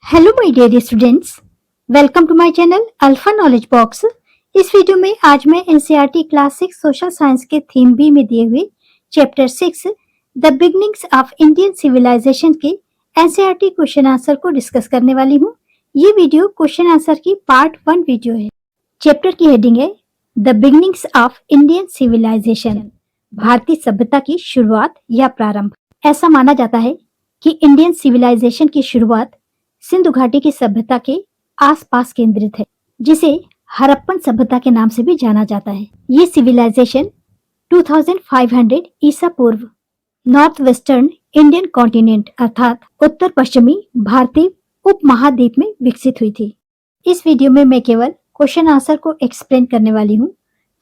Hello my dear students, welcome to my channel alpha knowledge box. इस video में आज मैं एनसीईआरटी क्लास 6 सोशल साइंस के theme B में दिए हुए chapter 6 the beginnings of Indian civilisation के एनसीईआरटी क्वेश्चन आंसर को डिस्कस करने वाली हूँ। ये वीडियो क्वेश्चन आंसर की पार्ट 1 वीडियो है। चैप्टर की हेडिंग है the beginnings of Indian civilisation, भारतीय सभ्यता की शुरुआत या प्रारंभ। ऐसा माना जाता है कि इंडियन सिविलाइजेशन की शुरुआत सिंधु घाटी की सभ्यता के आसपास केंद्रित है, जिसे हड़प्पन सभ्यता के नाम से भी जाना जाता है। ये सिविलाइजेशन 2500 ईसा पूर्व नॉर्थ वेस्टर्न इंडियन कॉन्टिनेंट अर्थात उत्तर पश्चिमी भारतीय उपमहाद्वीप में विकसित हुई थी। इस वीडियो में मैं केवल क्वेश्चन आंसर को एक्सप्लेन करने वाली हूँ।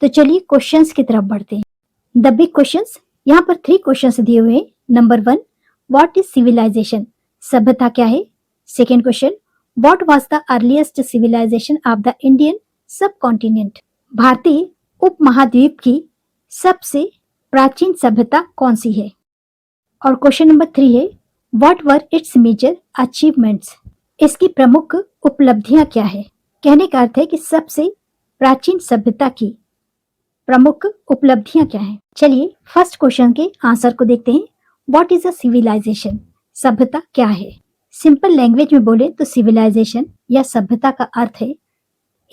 तो चलिए क्वेश्चंस की तरफ बढ़ते हैं। द बिग क्वेश्चंस, यहाँ पर 3 क्वेश्चंस दिए हुए हैं। Number 1, what is civilisation? सभ्यता क्या है? Second question, what was the earliest civilization of the Indian subcontinent? भारतीय उपमहाद्वीप की सबसे प्राचीन सभ्यता कौन सी है? और क्वेश्चन नंबर 3 है, what were its major achievements? इसकी प्रमुख उपलब्धियां क्या है? कहने का अर्थ है कि सबसे प्राचीन सभ्यता की प्रमुख उपलब्धियां क्या है। चलिए फर्स्ट क्वेश्चन के आंसर को देखते हैं। What is a civilization? सभ्यता क्या है? सिंपल लैंग्वेज में बोले तो सिविलाइजेशन या सभ्यता का अर्थ है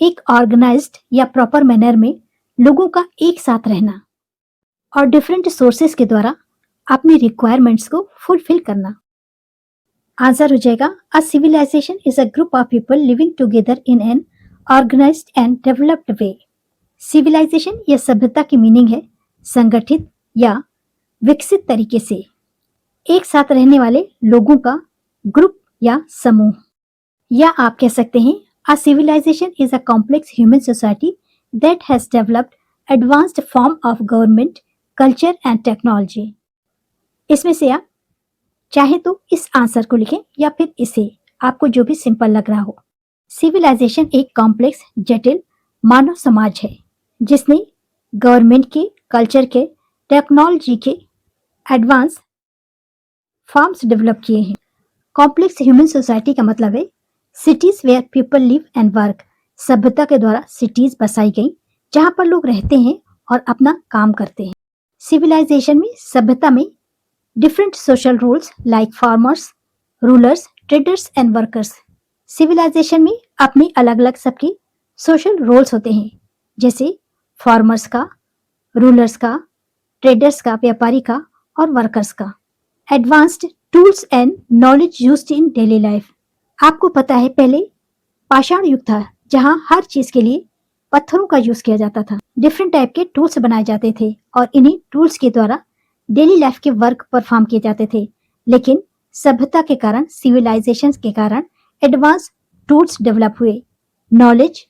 एक ऑर्गेनाइज्ड या प्रॉपर मैनर में लोगों का एक साथ रहना और डिफरेंट सोर्सेस के द्वारा अपनी रिक्वायरमेंट्स को फुलफिल करना। आंसर हो जाएगा a civilisation is a group of people living together in an organised and developed way. Civilisation या सभ्यता की मीनिंग है संगठित या विकसित तरीके से एक साथ रहने वाले लोगों का ग्रुप या समूह। या आप कह सकते हैं a civilisation is a complex human society that has developed advanced form of government, culture and technology. इसमें से आप चाहे तो इस आंसर को लिखें या फिर इसे, आपको जो भी सिंपल लग रहा हो। सिविलाइजेशन एक कॉम्प्लेक्स जटिल मानव समाज है जिसने गवर्नमेंट के, कल्चर के, टेक्नोलॉजी के एडवांस फॉर्म्स डेवलप किए हैं। कॉम्प्लेक्स ह्यूमन सोसाइटी का मतलब है cities where people live and work. सभ्यता के द्वारा सिटीज बसाई गई जहां पर लोग रहते हैं और अपना काम करते हैं। सिविलाइजेशन में, सभ्यता में different social roles like farmers, rulers, traders and workers. Civilisation में अपनी अलग अलग सबके सोशल रोल्स होते हैं, जैसे फार्मर्स का, रूलर्स का, ट्रेडर्स का, व्यापारी का और वर्कर्स का। Advanced tools and knowledge used in daily life. आपको पता है पहले पाषाण युग था जहां हर चीज के लिए पत्थरों का यूज किया जाता था। डिफरेंट टाइप के टूल्स बनाए जाते थे और इन्हीं टूल्स के द्वारा डेली लाइफ के वर्क परफॉर्म किए जाते थे। लेकिन सभ्यता के कारण, सिविलाइजेशन के कारण एडवांस टूल्स डेवलप हुए, नॉलेज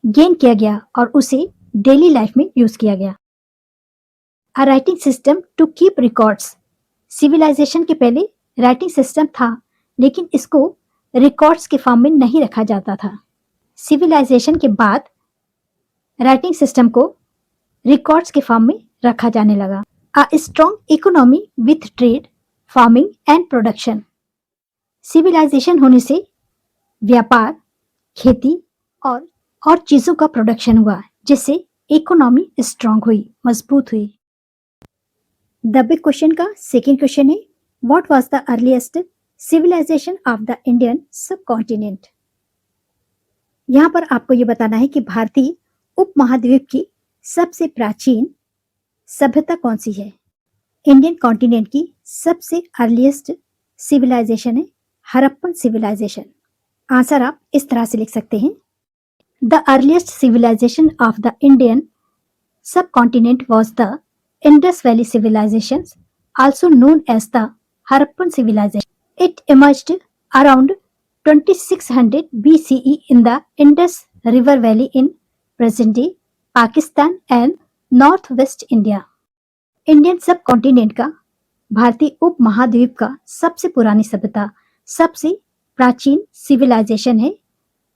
गेन किया गया और उसे डेली लाइफ में यूज किया गया। A writing system to keep records. Civilisation के पहले राइटिंग सिस्टम था लेकिन इसको रिकॉर्ड्स के फॉर्म में नहीं रखा जाता था। सिविलाइजेशन के बाद राइटिंग सिस्टम को रिकॉर्ड्स के फॉर्म में रखा जाने लगा। A strong economy with trade, farming and production. Civilisation होने से व्यापार, खेती और चीजों का प्रोडक्शन हुआ जिससे इकोनॉमी स्ट्रॉन्ग हुई, मजबूत हुई। द बिग क्वेश्चन का सेकेंड क्वेश्चन है, what was the earliest civilisation of the Indian subcontinent? यहाँ पर आपको ये बताना है कि भारतीय उपमहाद्वीप की सबसे प्राचीन सभ्यता कौन सी है। इंडियन कॉन्टिनेंट की सबसे अर्लीस्ट सिविलाइजेशन है हड़प्पन सिविलाइजेशन। आंसर आप इस तरह से लिख सकते हैं, the earliest civilisation of the Indian subcontinent was the Indus valley civilization, also known as the Harappan civilization. It emerged around 2600 BCE in the Indus River Valley in present-day Pakistan and Northwest India. Indian सब continent का, भारतीय उपमहाद्वीप का सबसे पुरानी सभ्यता, सबसे प्राचीन सिविलाइजेशन है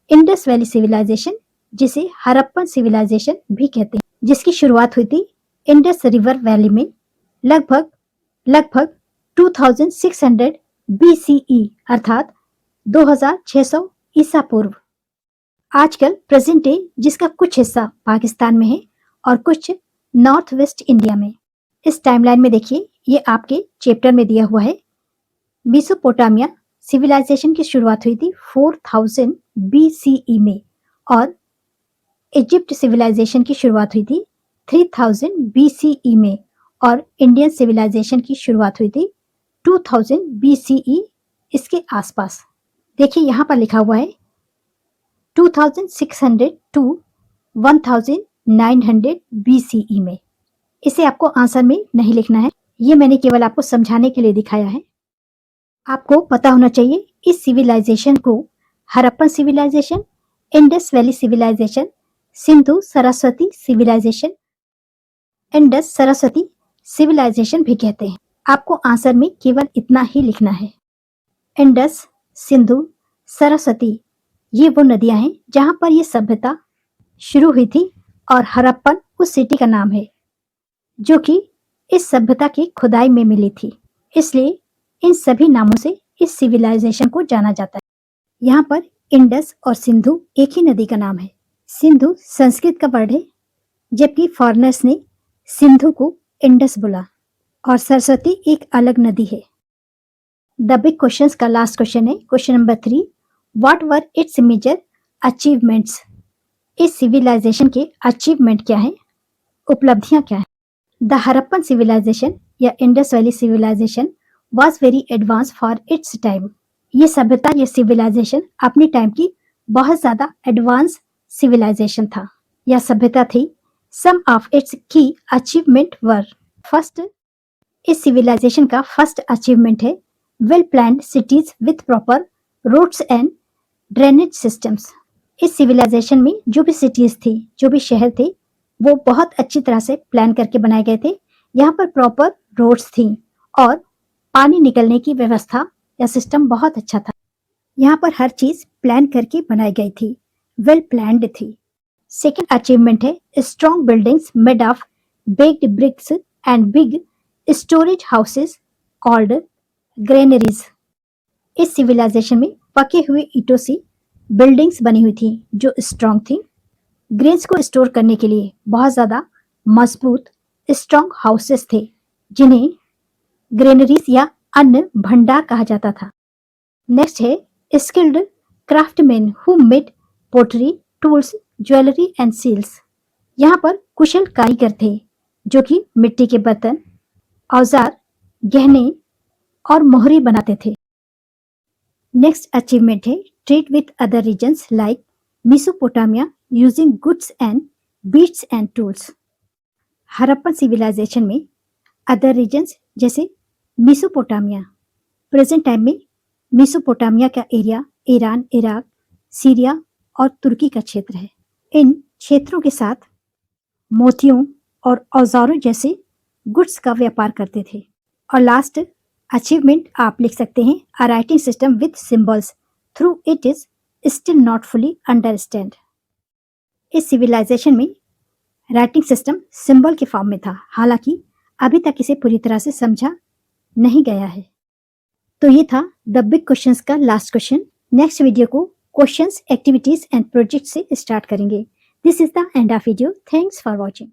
इंडस वैली सिविलाइजेशन, जिसे हड़प्पन सिविलाइजेशन भी कहते हैं, जिसकी शुरुआत हुई थी इंडस रिवर वैली में लगभग 2600 BCE अर्थात 2600 ईसा पूर्व। आजकल प्रेजेंट डे जिसका कुछ हिस्सा पाकिस्तान में है और कुछ नॉर्थ वेस्ट इंडिया में। इस टाइमलाइन में देखिए, ये आपके चैप्टर में दिया हुआ है। मेसोपोटामिया सिविलाइजेशन की शुरुआत हुई थी 4000 BCE में और इजिप्ट सिविलाइजेशन की शुरुआत हुई थी 3000 BCE में और इंडियन सिविलाइजेशन की शुरुआत हुई थी 2000 BCE इसके आसपास। देखिए यहाँ पर लिखा हुआ है 2600 टू 1900 BCE में। इसे आपको आंसर में नहीं लिखना है, ये मैंने केवल आपको समझाने के लिए दिखाया है। आपको पता होना चाहिए इस सिविलाइजेशन को Harappan civilisation, Indus valley civilisation, Sindhu Saraswati civilisation, Indus Saraswati civilisation भी कहते हैं। आपको आंसर में केवल इतना ही लिखना है। इंडस, सिंधु, सरस्वती ये वो नदियां हैं जहां पर ये सभ्यता शुरू हुई थी और हड़प्पन उस सिटी का नाम है जो कि इस सभ्यता की खुदाई में मिली थी। इसलिए इन सभी नामों से इस सिविलाइजेशन को जाना जाता है। यहाँ पर इंडस और सिंधु एक ही नदी का नाम है। सिंधु संस्कृत का वर्ड है, जबकि फॉरेनर्स ने सिंधु को इंडस बोला और सरस्वती एक अलग नदी है। द बिग क्वेश्चंस का लास्ट क्वेश्चन है, question number 3, what were its major achievements. इस सिविलाइजेशन के अचीवमेंट क्या है, उपलब्धियां क्या है। द हड़प्पन सिविलाइजेशन या Indus valley civilisation was very advance for its time. ये सभ्यता, ये सिविलाइजेशन अपनी टाइम की बहुत ज्यादा एडवांस सिविलाइजेशन था या सभ्यता थी। Some of its key achievement were, first, इस सिविलाइजेशन का फर्स्ट अचीवमेंट है well planned cities with proper roads and drainage systems. इस सिविलाइजेशन में जो भी सिटीज थी, जो भी शहर थे, वो बहुत अच्छी तरह से प्लान करके बनाए गए थे। यहाँ पर प्रॉपर रोड्स थी और पानी निकलने की व्यवस्था या सिस्टम बहुत अच्छा था। यहाँ पर हर चीज प्लान करके बनाई गई थी, वेल प्लान्ड थी। सेकेंड अचीवमेंट है strong buildings made of baked bricks and big storage houses called granaries. इस सिविलाइजेशन में पके हुए ईंटों से बिल्डिंग्स बनी हुई थी जो स्ट्रॉन्ग थी। ग्रेन्स को स्टोर करने के लिए बहुत ज्यादा मजबूत स्ट्रॉन्ग हाउसेस थे जिन्हें ग्रेनरीज या अन्न भंडार कहा जाता था। नेक्स्ट है skilled craftsman who made pottery, tools, jewellery and seals. यहाँ पर कुशल कारीगर थे जो कि मिट्टी के बर्तन, औजार, गहने और मोहरे बनाते थे। नेक्स्ट अचीवमेंट है trade with other regions like Mesopotamia using goods and beads and tools. Harappan civilisation में अदर रीजन्स जैसे मेसोपोटामिया, प्रेजेंट टाइम में मेसोपोटामिया का एरिया ईरान, इराक, सीरिया और तुर्की का क्षेत्र है। इन क्षेत्रों के साथ मोतियों और औजारों जैसे गुड्स का व्यापार करते थे। और लास्ट अचीवमेंट आप लिख सकते हैं अ writing system with symbols through it is still not fully understand. इस सिविलाइजेशन में राइटिंग सिस्टम सिंबल के फॉर्म में था, हालांकि अभी तक इसे पूरी तरह से समझा नहीं गया है। तो ये था द बिग क्वेश्चंस का लास्ट क्वेश्चन। नेक्स्ट वीडियो को क्वेश्चंस, एक्टिविटीज एंड प्रोजेक्ट से स्टार्ट करेंगे। This is the end of video. Thanks for watching.